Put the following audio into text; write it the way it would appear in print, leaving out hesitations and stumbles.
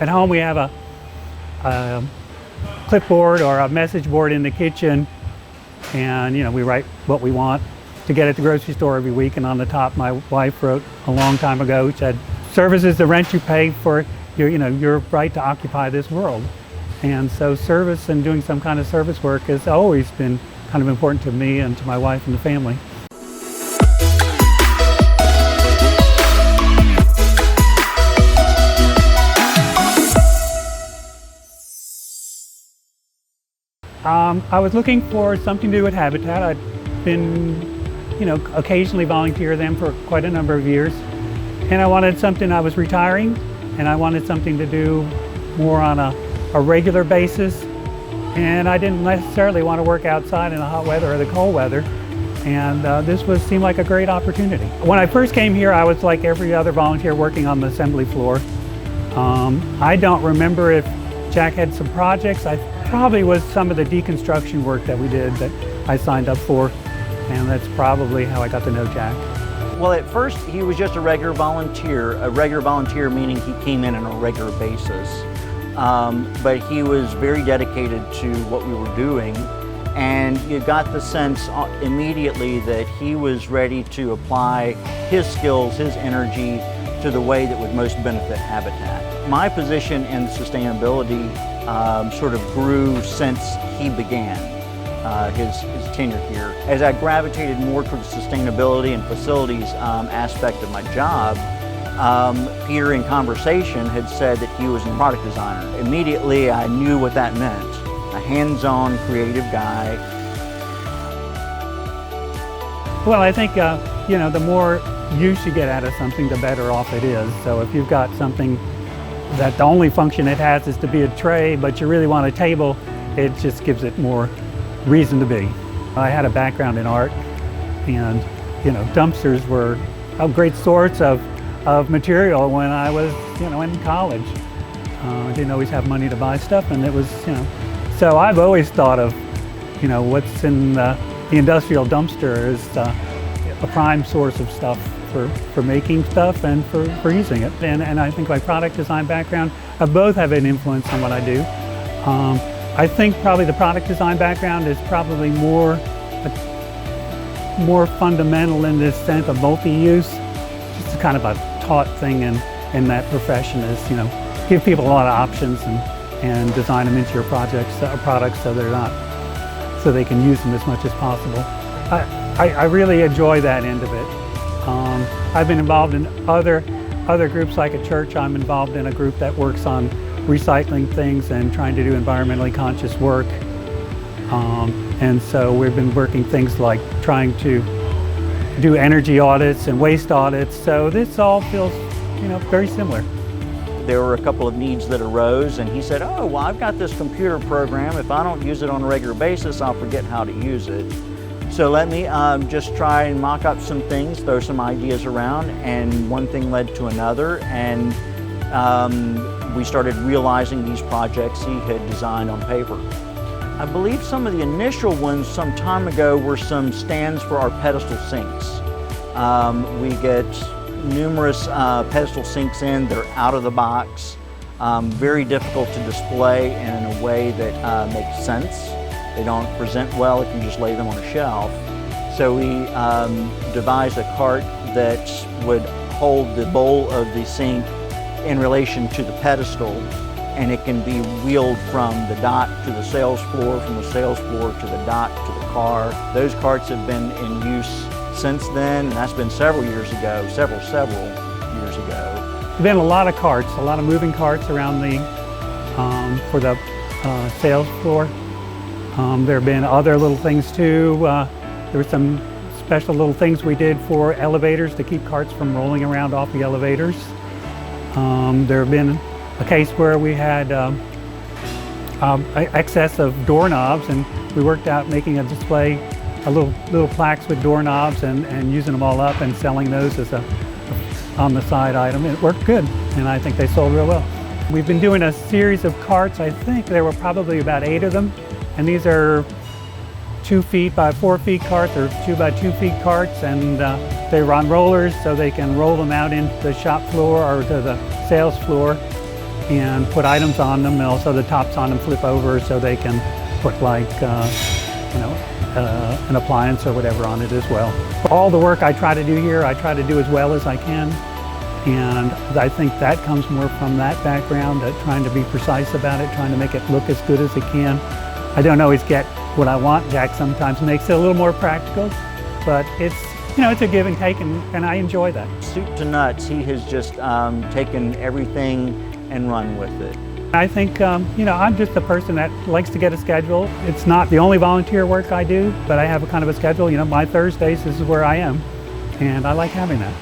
At home we have a clipboard or a message board in the kitchen, and we write what we want to get at the grocery store every week. And on the top, my wife wrote a long time ago, which said, "Service is the rent you pay for your right to occupy this world." And so service and doing some kind of service work has always been kind of important to me and to my wife and the family. I was looking for something to do with Habitat. I'd been, occasionally volunteer them for quite a number of years. And I wanted something, I was retiring, and I wanted something to do more on a regular basis. And I didn't necessarily want to work outside in the hot weather or the cold weather. And this seemed like a great opportunity. When I first came here, I was like every other volunteer working on the assembly floor. I don't remember if Jack had some projects. I probably was some of the deconstruction work that we did that I signed up for, and that's probably how I got to know Jack. Well, at first he was just a regular volunteer meaning he came in on a regular basis. But he was very dedicated to what we were doing, and you got the sense immediately that he was ready to apply his skills, his energy to the way that would most benefit Habitat. My position in sustainability sort of grew since he began his tenure here. As I gravitated more towards sustainability and facilities aspect of my job, Peter in conversation had said that he was a product designer. Immediately I knew what that meant. A hands-on creative guy. Well, I think the more use you get out of something, the better off it is. So if you've got something that the only function it has is to be a tray, but you really want a table, it just gives it more reason to be. I had a background in art, and dumpsters were a great source of material when I was in college. I didn't always have money to buy stuff, and it was so I've always thought of what's in the industrial dumpster as a prime source of stuff for making stuff and for using it. And I think my product design background, both have an influence on what I do. I think probably the product design background is probably more fundamental in this sense of multi-use. It's kind of a taught thing in that profession is, give people a lot of options and design them into your projects or products so so they can use them as much as possible. I really enjoy that end of it. I've been involved in other groups like a church. I'm involved in a group that works on recycling things and trying to do environmentally conscious work. And so we've been working things like trying to do energy audits and waste audits. So this all feels, very similar. There were a couple of needs that arose, and he said, "Oh, well, I've got this computer program. If I don't use it on a regular basis, I'll forget how to use it. So let me just try and mock up some things, throw some ideas around," and one thing led to another, and we started realizing these projects he had designed on paper. I believe some of the initial ones some time ago were some stands for our pedestal sinks. We get numerous pedestal sinks in that are out of the box, very difficult to display in a way that makes sense. They don't present well if you just lay them on a shelf. So we devised a cart that would hold the bowl of the sink in relation to the pedestal, and it can be wheeled from the dock to the sales floor, from the sales floor to the dock to the car. Those carts have been in use since then, and that's been several years ago, several years ago. There's been a lot of carts, a lot of moving carts around for the sales floor. There have been other little things too. There were some special little things we did for elevators to keep carts from rolling around off the elevators. There have been a case where we had excess of doorknobs, and we worked out making a display, little plaques with doorknobs, and using them all up and selling those as on the side item. It worked good, and I think they sold real well. We've been doing a series of carts. I think there were probably about 8 of them, and these are 2 feet by 4 feet carts, or 2 by 2 feet carts, and they run rollers so they can roll them out into the shop floor or to the sales floor. and put items on them, and also the tops on them flip over so they can put like, an appliance or whatever on it as well. All the work I try to do here, I try to do as well as I can. And I think that comes more from that background, trying to be precise about it, trying to make it look as good as it can. I don't always get what I want. Jack sometimes makes it a little more practical, but it's a give and take, and I enjoy that. Soup to nuts, he has just taken everything and run with it. I think, I'm just a person that likes to get a schedule. It's not the only volunteer work I do, but I have a kind of a schedule. My Thursdays, this is where I am, and I like having that.